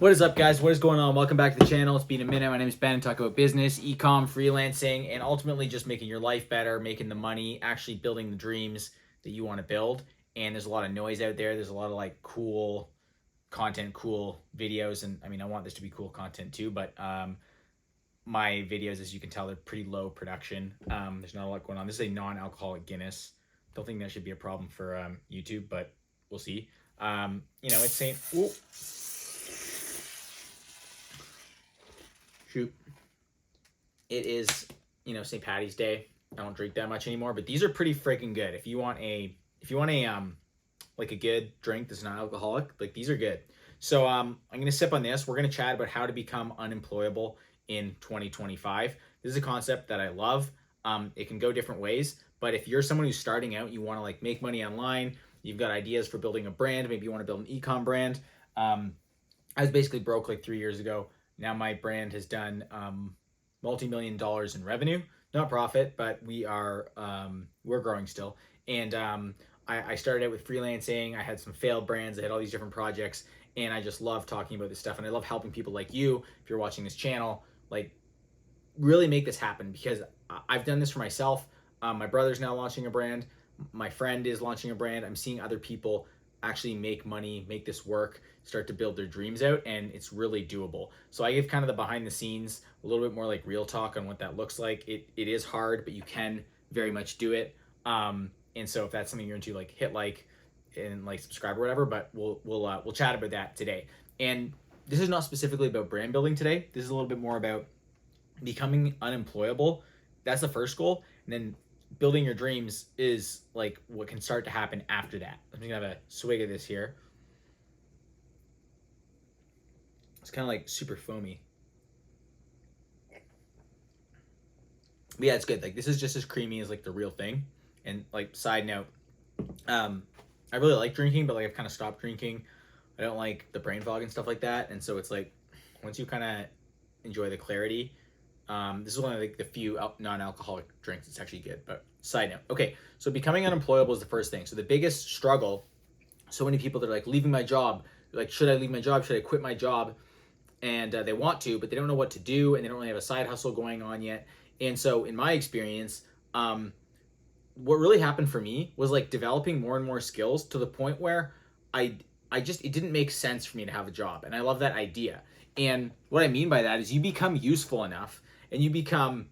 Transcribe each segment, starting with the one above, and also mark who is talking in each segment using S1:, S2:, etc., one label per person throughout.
S1: What is up, guys? What is going on? Welcome back to the channel. It's been a minute. My name is Ben. I talk about business, e-com, freelancing, and ultimately just making your life better, making the money, actually building the dreams that you want to build. And there's a lot of noise out there. There's a lot of like cool content, cool videos. And I mean, I want this to be cool content too, but my videos, as you can tell, they're pretty low production. There's not a lot going on. This is a non-alcoholic Guinness. Don't think that should be a problem for YouTube, but we'll see. It's saying, ooh, shoot, it is, St. Patty's Day. I don't drink that much anymore, but these are pretty freaking good. If you want a like a good drink that's not alcoholic, like these are good. So I'm gonna sip on this. We're gonna chat about how to become unemployable in 2025. This is a concept that I love. It can go different ways, but if you're someone who's starting out, you want to like make money online, you've got ideas for building a brand, maybe you want to build an e-com brand. I was basically broke like 3 years ago. Now my brand has done multi-million dollars in revenue, not profit, but we're growing still. And I started out with freelancing. I had some failed brands. I had all these different projects, and I just love talking about this stuff. And I love helping people like you, if you're watching this channel, like really make this happen, because I've done this for myself. My brother's now launching a brand. My friend is launching a brand. I'm seeing other people actually make money, make this work, start to build their dreams out, and it's really doable. So I give kind of the behind the scenes, a little bit more like real talk on what that looks like. It is hard, but you can very much do it. And so if that's something you're into, like hit like and like subscribe or whatever, but we'll chat about that today. And this is not specifically about brand building today. This is a little bit more about becoming unemployable. That's the first goal. And then building your dreams is like what can start to happen after that. I'm gonna have a swig of this here. It's kind of like super foamy. But yeah, it's good. Like this is just as creamy as like the real thing. And like side note, I really like drinking, but like I've kind of stopped drinking. I don't like the brain fog and stuff like that. And so it's like once you kind of enjoy the clarity, this is one of the few non-alcoholic drinks that's actually good. But side note, okay, so becoming unemployable is the first thing. So the biggest struggle, so many people that are like leaving my job, like should I leave my job? Should I quit my job? And they want to, but they don't know what to do, and they don't really have a side hustle going on yet. And so in my experience, what really happened for me was like developing more and more skills to the point where it didn't make sense for me to have a job. And I love that idea. And what I mean by that is you become useful enough, and you become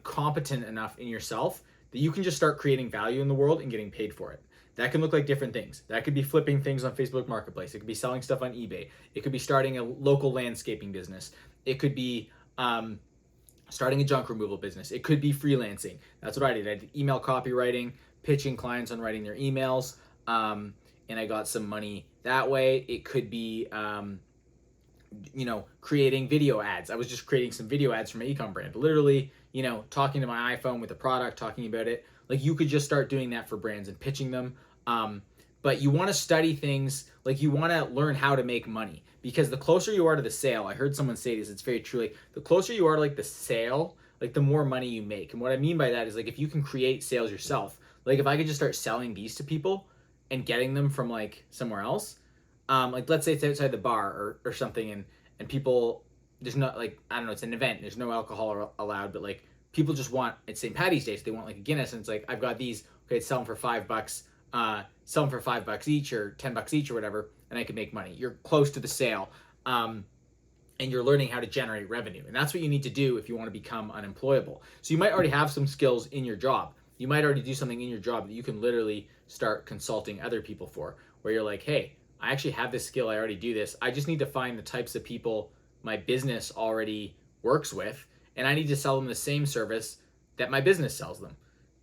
S1: competent enough in yourself that you can just start creating value in the world and getting paid for it. That can look like different things. That could be flipping things on Facebook Marketplace. It could be selling stuff on eBay. It could be starting a local landscaping business. It could be starting a junk removal business. It could be freelancing. That's what I did. I did email copywriting, pitching clients on writing their emails, and I got some money that way. It could be creating video ads. I was just creating some video ads for my ecom brand. Literally, talking to my iPhone with a product, talking about it. Like you could just start doing that for brands and pitching them. But you want to study things, like you want to learn how to make money, because the closer you are to the sale, I heard someone say this, it's very true. Like the closer you are to like the sale, like the more money you make. And what I mean by that is like if you can create sales yourself, like if I could just start selling these to people and getting them from like somewhere else, like let's say it's outside the bar or something, and people, there's not like, I don't know, it's an event, there's no alcohol allowed, but like people just want, it's St. Patty's Day, so they want like a Guinness, and it's like, I've got these, okay, sell them for $5, sell them for $5 each or $10 each or whatever, and I can make money. You're close to the sale, and you're learning how to generate revenue. And that's what you need to do if you want to become unemployable. So you might already have some skills in your job. You might already do something in your job that you can literally start consulting other people for, where you're like, hey, I actually have this skill, I already do this. I just need to find the types of people my business already works with, and I need to sell them the same service that my business sells them.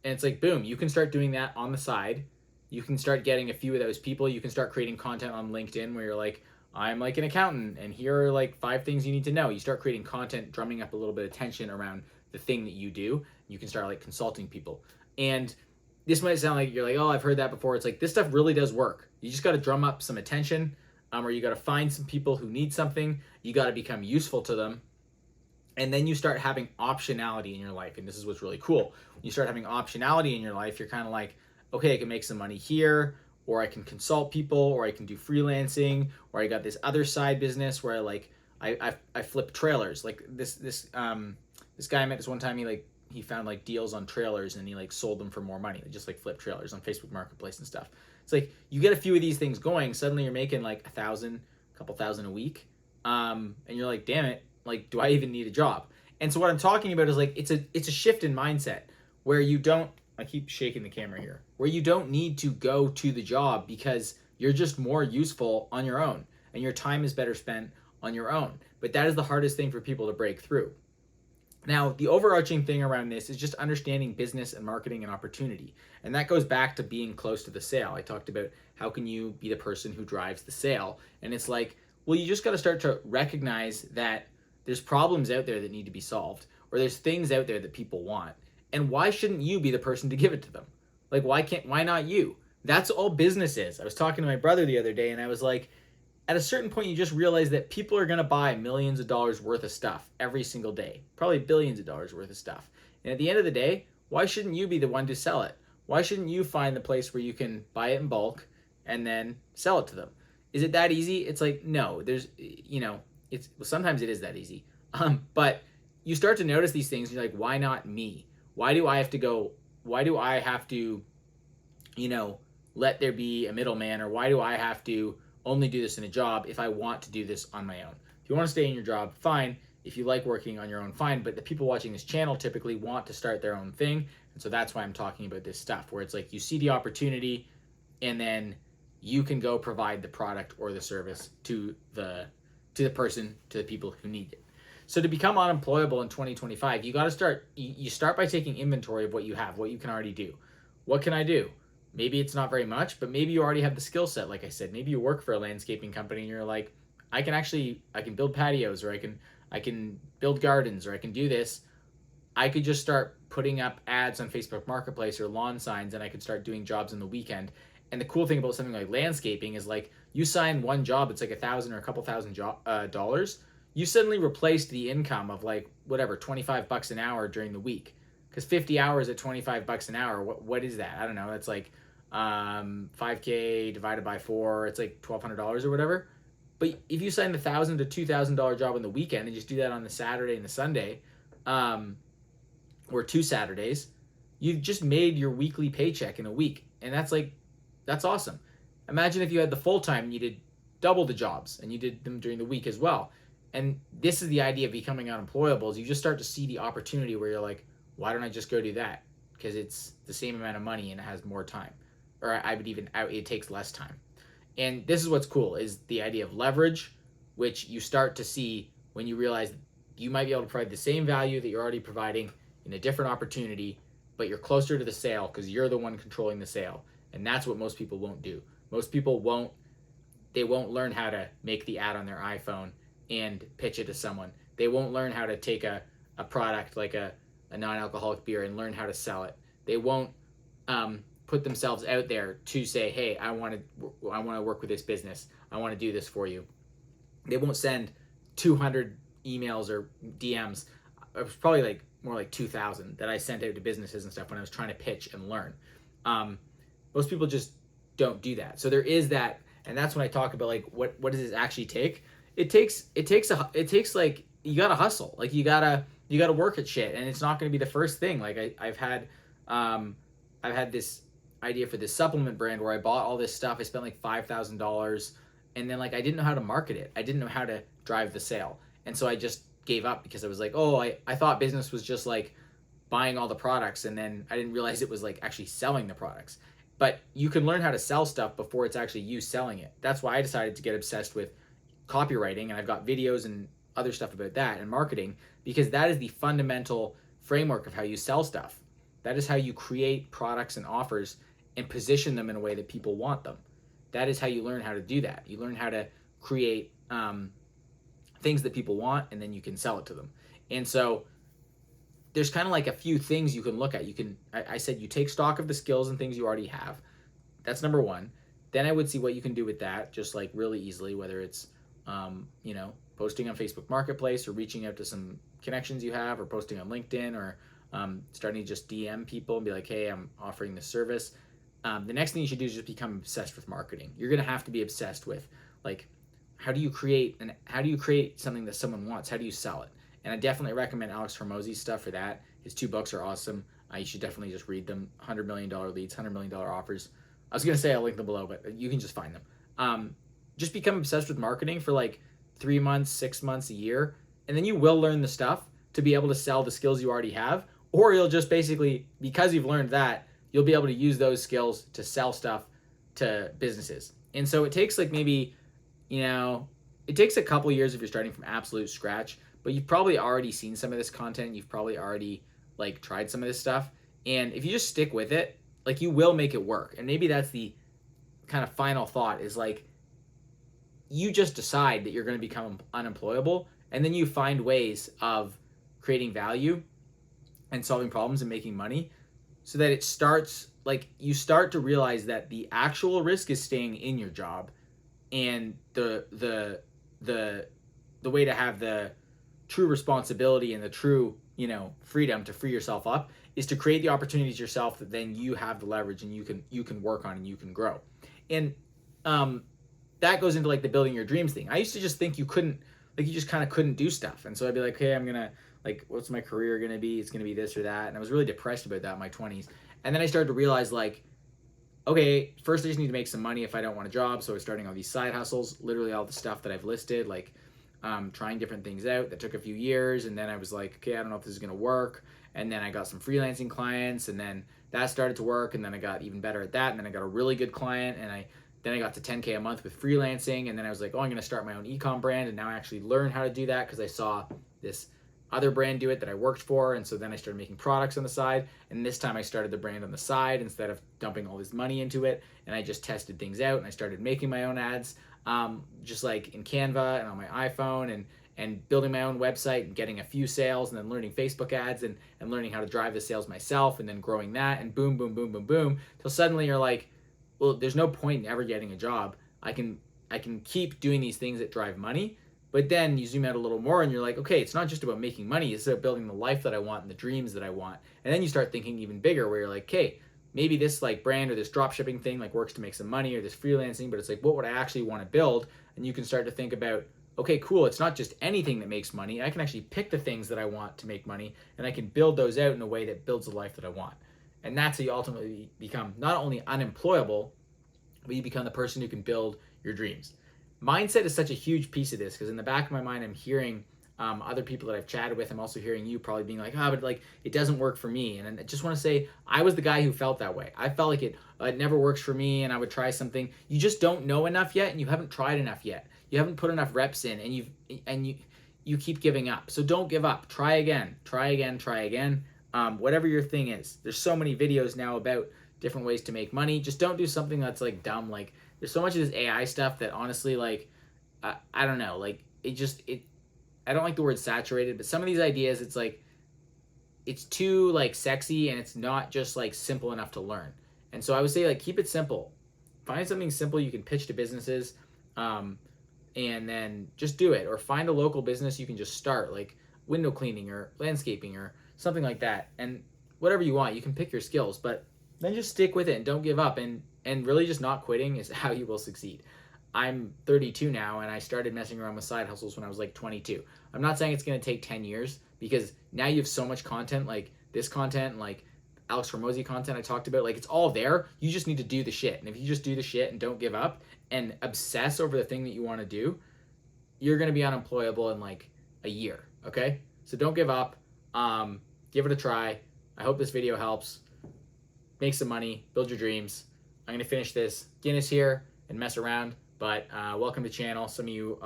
S1: And it's like, boom, you can start doing that on the side. You can start getting a few of those people. You can start creating content on LinkedIn where you're like, I'm like an accountant, and here are like 5 things you need to know. You start creating content, drumming up a little bit of tension around the thing that you do. You can start like consulting people. And this might sound like you're like, oh, I've heard that before. It's like, this stuff really does work. You just got to drum up some attention, or you got to find some people who need something. You got to become useful to them. And then you start having optionality in your life. And this is what's really cool. When you start having optionality in your life, you're kind of like, okay, I can make some money here, or I can consult people, or I can do freelancing, or I got this other side business where I flip trailers. Like this guy I met this one time, he found like deals on trailers and he like sold them for more money. They just like flip trailers on Facebook Marketplace and stuff. It's like you get a few of these things going, suddenly you're making like a couple thousand a week, and you're like, damn it, like do I even need a job? And so what I'm talking about is like it's a shift in mindset where you don't. I keep shaking the camera here. Where you don't need to go to the job because you're just more useful on your own, and your time is better spent on your own. But that is the hardest thing for people to break through. Now, the overarching thing around this is just understanding business and marketing and opportunity. And that goes back to being close to the sale. I talked about how can you be the person who drives the sale. And it's like, well, you just got to start to recognize that there's problems out there that need to be solved, or there's things out there that people want. And why shouldn't you be the person to give it to them? Like, why not you? That's all business is. I was talking to my brother the other day and I was like, at a certain point, you just realize that people are going to buy millions of dollars worth of stuff every single day, probably billions of dollars worth of stuff. And at the end of the day, why shouldn't you be the one to sell it? Why shouldn't you find the place where you can buy it in bulk and then sell it to them? Is it that easy? It's like, no, sometimes it is that easy. But you start to notice these things and you're like, why not me? Why do I have to, let there be a middleman, or why do I have to only do this in a job if I want to do this on my own? If you want to stay in your job, fine. If you like working on your own, fine. But the people watching this channel typically want to start their own thing. And so that's why I'm talking about this stuff, where it's like you see the opportunity and then you can go provide the product or the service to the person, to the people who need it. So to become unemployable in 2025, you got to start, you start by taking inventory of what you have, what you can already do. What can I do? Maybe it's not very much, but maybe you already have the skill set. Like I said, maybe you work for a landscaping company and you're like, I can build patios, or I can build gardens, or I can do this. I could just start putting up ads on Facebook Marketplace or lawn signs, and I could start doing jobs on the weekend. And the cool thing about something like landscaping is like you sign one job, it's like $1,000 or a couple thousand dollars. You suddenly replaced the income of like whatever, $25 an hour during the week. Because 50 hours at $25 an hour, what is that? I don't know. It's like 5K divided by 4, it's like $1,200 or whatever. But if you sign the $1,000 to $2,000 job on the weekend and just do that on the Saturday and the Sunday, or 2 Saturdays, you've just made your weekly paycheck in a week. And that's awesome. Imagine if you had the full time and you did double the jobs and you did them during the week as well. And this is the idea of becoming unemployable, is you just start to see the opportunity where you're like, why don't I just go do that? Because it's the same amount of money and it has more time. Or it takes less time. And this is what's cool, is the idea of leverage, which you start to see when you realize you might be able to provide the same value that you're already providing in a different opportunity, but you're closer to the sale because you're the one controlling the sale. And that's what most people won't do. Most people won't learn how to make the ad on their iPhone and pitch it to someone. They won't learn how to take a product like a non-alcoholic beer and learn how to sell it. They won't put themselves out there to say, hey, I want to work with this business. I want to do this for you. They won't send 200 emails or DMs. It was probably more like 2,000 that I sent out to businesses and stuff when I was trying to pitch and learn. Most people just don't do that. So there is that, and that's when I talk about like what does this actually take? It takes like, you gotta hustle. Like you gotta work at shit, and it's not gonna be the first thing. Like I've had this idea for this supplement brand where I bought all this stuff. I spent like $5,000, and then like I didn't know how to market it. I didn't know how to drive the sale, and so I just gave up because I was like, oh, I thought business was just like buying all the products, and then I didn't realize it was like actually selling the products. But you can learn how to sell stuff before it's actually you selling it. That's why I decided to get obsessed with copywriting, and I've got videos and other stuff about that and marketing, because that is the fundamental framework of how you sell stuff. That is how you create products and offers and position them in a way that people want them. That is how you learn how to do that. You learn how to create things that people want, and then you can sell it to them. And so there's kind of like a few things you can look at. I said you take stock of the skills and things you already have. That's number one. Then I would see what you can do with that, just like really easily, whether it's posting on Facebook Marketplace, or reaching out to some connections you have, or posting on LinkedIn, or starting to just DM people and be like, hey, I'm offering this service. The next thing you should do is just become obsessed with marketing. You're going to have to be obsessed with, like, how do you create something that someone wants? How do you sell it? And I definitely recommend Alex Hormozi's stuff for that. His 2 books are awesome. You should definitely just read them. $100 million leads, $100 million offers. I was going to say I'll link them below, but you can just find them. Just become obsessed with marketing for like 3 months, 6 months, a year, and then you will learn the stuff to be able to sell the skills you already have, or you'll just basically, because you've learned that, you'll be able to use those skills to sell stuff to businesses. And so it takes like maybe, it takes a couple years if you're starting from absolute scratch, but you've probably already seen some of this content. You've probably already like tried some of this stuff. And if you just stick with it, like you will make it work. And maybe that's the kind of final thought is like, you just decide that you're going to become unemployable, and then you find ways of creating value and solving problems and making money, so that it starts, like, you start to realize that the actual risk is staying in your job, and the way to have the true responsibility and the true, freedom to free yourself up is to create the opportunities yourself that then you have the leverage and you can work on and you can grow. And that goes into like the building your dreams thing. I used to just think you just kind of couldn't do stuff. And so I'd be like, hey, I'm going to, like, what's my career going to be? It's going to be this or that. And I was really depressed about that in my 20s. And then I started to realize, like, okay, first I just need to make some money if I don't want a job. So I was starting all these side hustles, literally all the stuff that I've listed, like trying different things out. That took a few years. And then I was like, okay, I don't know if this is going to work. And then I got some freelancing clients, and then that started to work. And then I got even better at that. And then I got a really good client, and then I got to 10K a month with freelancing, and then I was like, oh, I'm going to start my own e-com brand, and now I actually learned how to do that because I saw this other brand do it that I worked for, and so then I started making products on the side, and this time I started the brand on the side instead of dumping all this money into it, and I just tested things out, and I started making my own ads, just like in Canva and on my iPhone, and building my own website and getting a few sales, and then learning Facebook ads and learning how to drive the sales myself, and then growing that, and boom, boom, boom, boom, boom, till suddenly you're like, well, there's no point in ever getting a job. I can keep doing these things that drive money, but then you zoom out a little more and you're like, okay, it's not just about making money, it's about building the life that I want and the dreams that I want. And then you start thinking even bigger, where you're like, okay, maybe this like brand or this drop shipping thing like works to make some money, or this freelancing, but it's like, what would I actually want to build? And you can start to think about, okay, cool, it's not just anything that makes money. I can actually pick the things that I want to make money, and I can build those out in a way that builds the life that I want. And that's how you ultimately become not only unemployable, but you become the person who can build your dreams. Mindset is such a huge piece of this, because in the back of my mind, I'm hearing other people that I've chatted with. I'm also hearing you probably being like, but like it doesn't work for me. And I just want to say, I was the guy who felt that way. I felt like it never works for me, and I would try something. You just don't know enough yet, and you haven't tried enough yet. You haven't put enough reps in, and you keep giving up. So don't give up. Try again. Try again. Try again. Whatever your thing is. There's so many videos now about different ways to make money. Just don't do something that's like dumb. Like there's so much of this AI stuff that honestly, like I don't know, like I don't like the word saturated, but some of these ideas, it's like it's too like sexy, and it's not just like simple enough to learn. And so I would say, like, keep it simple. Find something simple you can pitch to businesses, and then just do it. Or find a local business you can just start, like window cleaning or landscaping or something like that. And whatever you want, you can pick your skills, but then just stick with it and don't give up. And really just not quitting is how you will succeed. I'm 32 now, and I started messing around with side hustles when I was like 22. I'm not saying it's going to take 10 years, because now you have so much content, like this content and like Alex Hormozi content I talked about, like it's all there. You just need to do the shit. And if you just do the shit and don't give up and obsess over the thing that you want to do, you're going to be unemployable in like a year. Okay. So don't give up. Give it a try. I hope this video helps. Make some money, build your dreams. I'm going to finish this Guinness here and mess around, but welcome to the channel. Some of you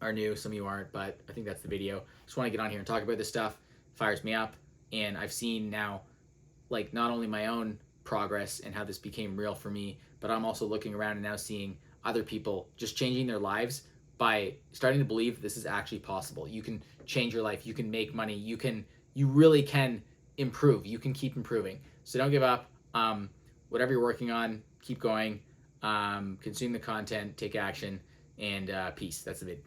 S1: are new, some of you aren't, but I think that's the video. Just want to get on here and talk about this stuff. It fires me up, and I've seen now, like, not only my own progress and how this became real for me, but I'm also looking around and now seeing other people just changing their lives by starting to believe this is actually possible. You can change your life, you can make money, you really can improve, you can keep improving. So don't give up. Whatever you're working on, keep going. Consume the content, take action, and peace. That's the vid.